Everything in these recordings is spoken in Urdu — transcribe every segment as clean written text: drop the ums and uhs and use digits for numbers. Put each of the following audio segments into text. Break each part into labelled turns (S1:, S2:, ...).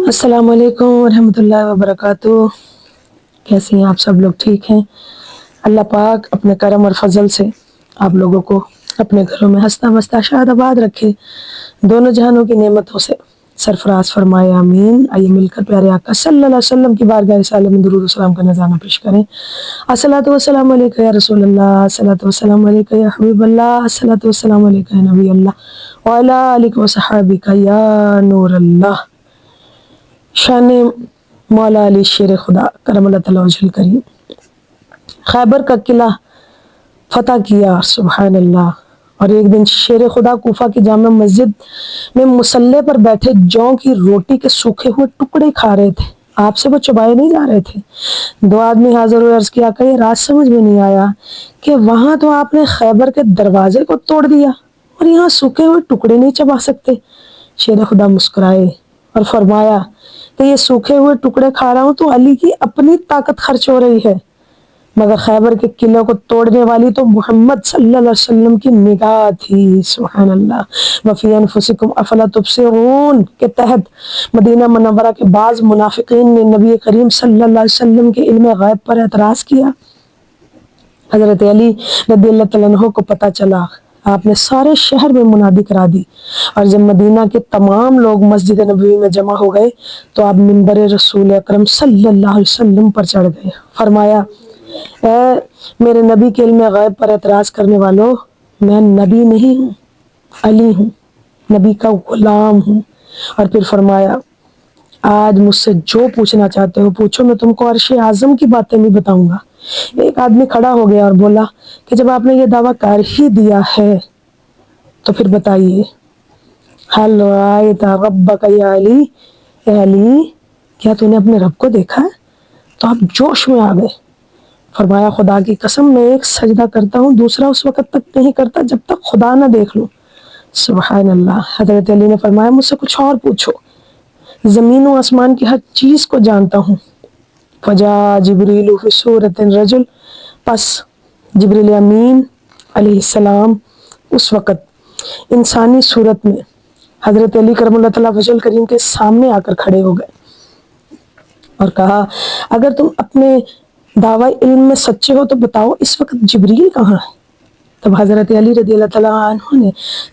S1: السلام علیکم ورحمۃ اللہ وبرکاتہ۔ کیسے ہیں آپ سب لوگ؟ ٹھیک ہیں؟ اللہ پاک اپنے کرم اور فضل سے آپ لوگوں کو اپنے گھروں میں ہنستا مستہ شاد آباد رکھے، دونوں جہانوں کی نعمتوں سے سرفراز فرمائے، آمین۔ آئیے مل کر پیارے آقا صلی اللہ علیہ وسلم کی بارگاہ رسالت میں درود و سلام کا نذرانہ پیش کریں۔ الصلاۃ والسلام علیکہ یا رسول اللہ، الصلاۃ والسلام علیکہ یا حبیب اللہ، الصلاۃ والسلام علیکہ یا نبی اللہ، وعلی آلک و صحابک یا نور اللہ۔ شان مولا علی شیر خدا کرم اللہ تعالیٰ وجہ الکریم، خیبر کا قلعہ فتح کیا، سبحان اللہ۔ اور ایک دن شیر خدا کوفہ کی جامع مسجد میں مصلی پر بیٹھے جوں کی روٹی کے سوکھے ہوئے ٹکڑے کھا رہے تھے، آپ سے وہ چبائے نہیں جا رہے تھے۔ دو آدمی حاضر ہوئے، عرض کیا کہ یہ راز سمجھ میں نہیں آیا کہ وہاں تو آپ نے خیبر کے دروازے کو توڑ دیا اور یہاں سوکھے ہوئے ٹکڑے نہیں چبا سکتے۔ شیر خدا مسکرائے اور فرمایا کہ یہ سوکھے ہوئے ٹکڑے کھا رہا ہوں تو علی کی اپنی طاقت خرچ ہو رہی ہے، مگر خیبر کے قلعوں کو توڑنے والی تو محمد صلی اللہ علیہ وسلم کی نگاہ تھی، سبحان اللہ۔ وفی انفسکم افلا تبصرون کے تحت مدینہ منورہ کے بعض منافقین نے نبی کریم صلی اللہ علیہ وسلم کے علم غیب پر اعتراض کیا۔ حضرت علی رضی اللہ تعالیٰ عنہ کو پتہ چلا، آپ نے سارے شہر میں منادی کرا دی، اور جب مدینہ کے تمام لوگ مسجد نبوی میں جمع ہو گئے تو آپ منبر رسول اکرم صلی اللہ علیہ وسلم پر چڑھ گئے۔ فرمایا، اے میرے نبی کے علم غیب پر اعتراض کرنے والوں، میں نبی نہیں ہوں، علی ہوں، نبی کا غلام ہوں۔ اور پھر فرمایا، آج مجھ سے جو پوچھنا چاہتے ہو پوچھو، میں تم کو عرش اعظم کی باتیں نہیں بتاؤں گا۔ ایک آدمی کھڑا ہو گیا اور بولا کہ جب آپ نے یہ دعویٰ کر ہی دیا ہے تو پھر بتائیے، حل رأیت ربک یا علی، اے علی کیا تو نے اپنے رب کو دیکھا ہے؟ تو آپ جوش میں آ گئے۔ فرمایا، خدا کی قسم میں ایک سجدہ کرتا ہوں، دوسرا اس وقت تک نہیں کرتا جب تک خدا نہ دیکھ لوں، سبحان اللہ۔ حضرت علی نے فرمایا، مجھ سے کچھ اور پوچھو، زمین و آسمان کی ہر چیز کو جانتا ہوں۔ فجاء جبریل فی صورت رجل، پس جبریل امین علیہ السلام اس وقت انسانی صورت میں حضرت علی کرم اللہ تعالیٰ وجہ الکریم کے سامنے آ کر کھڑے ہو گئے اور کہا، اگر تم اپنے دعوی علم میں سچے ہو تو بتاؤ اس وقت جبریل کہاں ہے؟ تب حضرت علی رضی اللہ تعالیٰ عنہ نے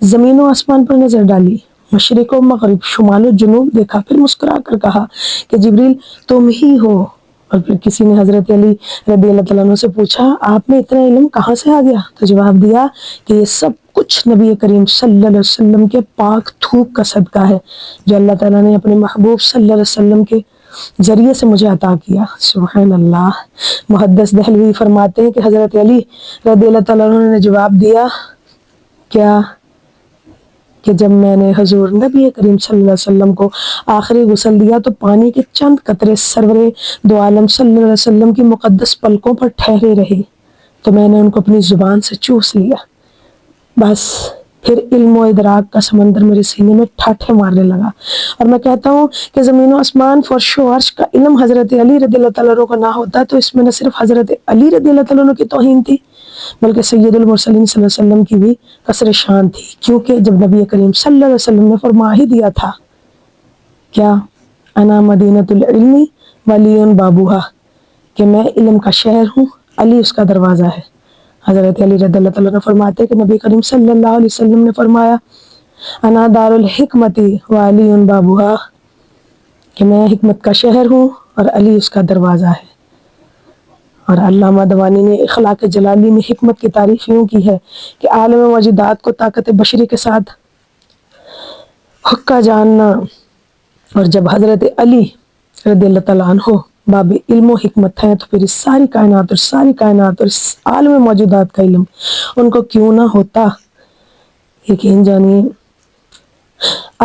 S1: زمین و آسمان پر نظر ڈالی، مشرق و مغرب، شمال و جنوب دیکھا، پھر مسکرا کر کہا کہ جبریل تم ہی ہو۔ اور پھر کسی نے حضرت علی رضی اللہ تعالیٰ عنہ سے پوچھا، آپ میں اتنا علم کہاں سے آ گیا؟ تو جواب دیا کہ یہ سب کچھ نبی کریم صلی اللہ علیہ وسلم کے پاک تھوک کا صدقہ ہے جو اللہ تعالیٰ نے اپنے محبوب صلی اللہ علیہ وسلم کے ذریعے سے مجھے عطا کیا، سبحان اللہ۔ محدث دہلوی فرماتے ہیں کہ حضرت علی رضی اللہ تعالیٰ عنہ نے جواب دیا کیا کہ جب میں نے حضور نبی کریم صلی اللہ علیہ وسلم کو آخری غسل دیا تو پانی کے چند قطرے سرور دو عالم صلی اللہ علیہ وسلم کی مقدس پلکوں پر ٹھہرے رہے تو میں نے ان کو اپنی زبان سے چوس لیا، بس پھر علم و ادراک کا سمندر میرے سینے میں ٹھاٹھے مارنے لگا، اور میں کہتا ہوں کہ زمین و آسمان، فرش و عرش کا علم حضرت علی رضی اللہ تعالیٰ عنہ کو نہ ہوتا تو اس میں نہ صرف حضرت علی رضی اللہ تعالیٰ عنہ کی توہین تھی بلکہ سید المرسلین صلی اللہ علیہ وسلم کی بھی کسر شان تھی، کیونکہ جب نبی کریم صلی اللہ علیہ وسلم نے فرما ہی دیا تھا کیا، انا مدینۃ العلم وعلی بابوہا، کہ میں علم کا شہر ہوں، علی اس کا دروازہ ہے۔ حضرت علی رضی اللہ تعالیٰ عنہ فرماتے کہ نبی کریم صلی اللہ علیہ وسلم نے فرمایا، انا دار الحکمت وعلی بابوہا، کہ میں حکمت کا شہر ہوں اور علی اس کا دروازہ ہے۔ اور علامہ دوانی نے اخلاق جلالی میں حکمت کی تعریف یوں کی ہے کہ عالم موجودات کو طاقت بشری کے ساتھ حقہ جاننا، اور جب حضرت علی رضی اللہ تعالیٰ عنہ باب علم و حکمت ہیں تو پھر اس ساری کائنات اور اس عالم موجودات کا علم ان کو کیوں نہ ہوتا۔ یقین جانیے،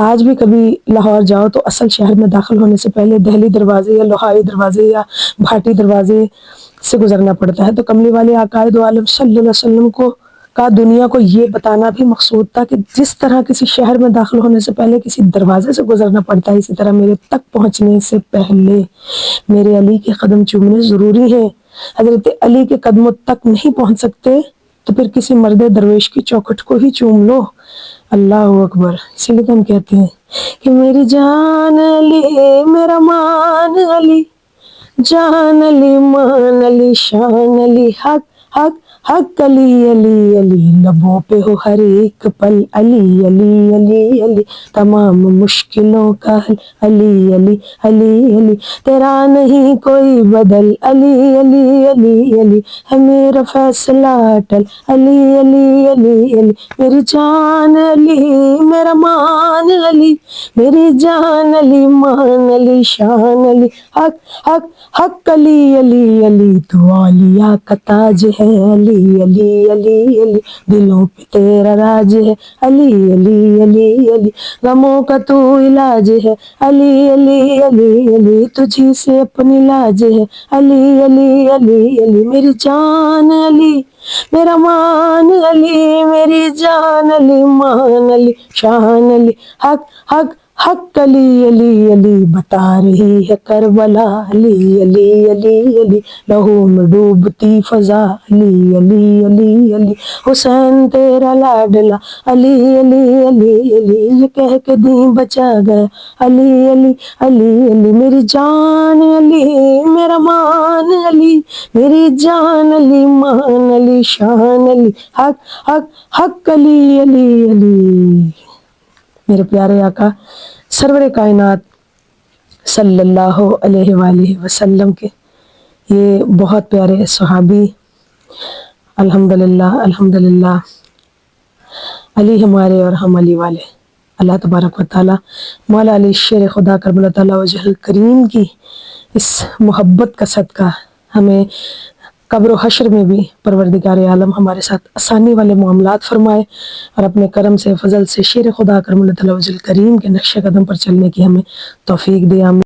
S1: آج بھی کبھی لاہور جاؤ تو اصل شہر میں داخل ہونے سے پہلے دہلی دروازے یا لوہائی دروازے یا بھاٹی دروازے سے گزرنا پڑتا ہے، تو کملی والے آقائے دو عالم صلی اللہ علیہ وسلم کا دنیا کو یہ بتانا بھی مقصود تھا کہ جس طرح کسی شہر میں داخل ہونے سے پہلے کسی دروازے سے گزرنا پڑتا ہے، اسی طرح میرے تک پہنچنے سے پہلے میرے علی کے قدم چومنے ضروری ہیں۔ حضرت علی کے قدموں تک نہیں پہنچ سکتے تو پھر کسی مرد درویش کی چوکھٹ کو ہی چوم لو۔ اللہ اکبر. اسی لیے تو ہم کہتے ہیں کہ میری جان علی میرا مان علی، جان علی مان علی شان علی، حق حق حق علی علی علی، لبوں پہ ہو ہر ایک پل علی علی علی علی، تمام مشکلوں کا حل علی علی علی علی، تیرا نہیں کوئی بدل علی علی علی علی، ہے میرا فیصلہ اٹل علی علی علی علی، میری جان علی میرا مان علی، میری جان علی مان علی شان علی، حق حق حق علی علی علی، تو اولیاء کا تاج ہے علی علی علی علی، دلوں پہ تیرا راج ہے علی علی علی علی، غموں کا تو علاج ہے علی علی علی علی، تجھی سے اپنی لاج ہے علی علی علی علی، میری جان علی میرا مان علی، میری جان علی مان علی شان علی، حق حق حق علی علی علی، بتا رہی ہے کربلا علی علی علی علی، لہو میں ڈوبتی فضا علی علی علی علی، حسین تیرا لاڈلا علی علی علی علی، یہ کہہ کے دین بچا گیا علی علی علی علی، میری جان علی میرا مان علی، میری جان علی مان علی شان علی، حق حق حق علی علی علی. میرے پیارے آقا سرور کائنات صلی اللہ علیہ وآلہ وسلم کے یہ بہت پیارے صحابی، الحمدللہ الحمدللہ، علی ہمارے اور ہم علی والے. اللہ تبارک و تعالیٰ مولا علی شیر خدا کرم اللہ تعالیٰ وجہ کریم کی اس محبت کا صدقہ ہمیں قبر و حشر میں بھی پروردگار عالم ہمارے ساتھ آسانی والے معاملات فرمائے، اور اپنے کرم سے فضل سے شیر خدا کرم اللہ تعالیٰ وجہ کریم کے نقش قدم پر چلنے کی ہمیں توفیق دے. آمین.